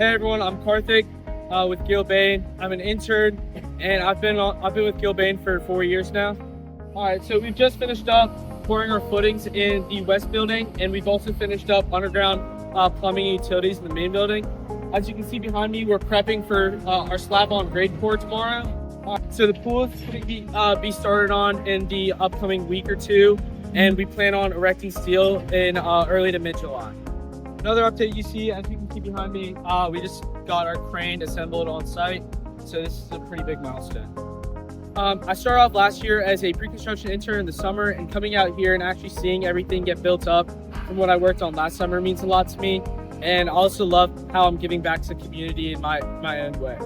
Hey everyone, I'm Karthik with Gilbane. I'm an intern, and I've been with Gilbane for 4 years now. All right, so we've just finished up pouring our footings in the west building, and we've also finished up underground plumbing and utilities in the main building. As you can see behind me, we're prepping for our slab on grade pour tomorrow. So the pool is going to be started on in the upcoming week or two, and we plan on erecting steel in early to mid-July. Another update you see, as you can see behind me, we just got our crane assembled on site, so this is a pretty big milestone. I started off last year as a pre-construction intern in the summer, and coming out here and actually seeing everything get built up from what I worked on last summer means a lot to me, and I also love how I'm giving back to the community in my own way.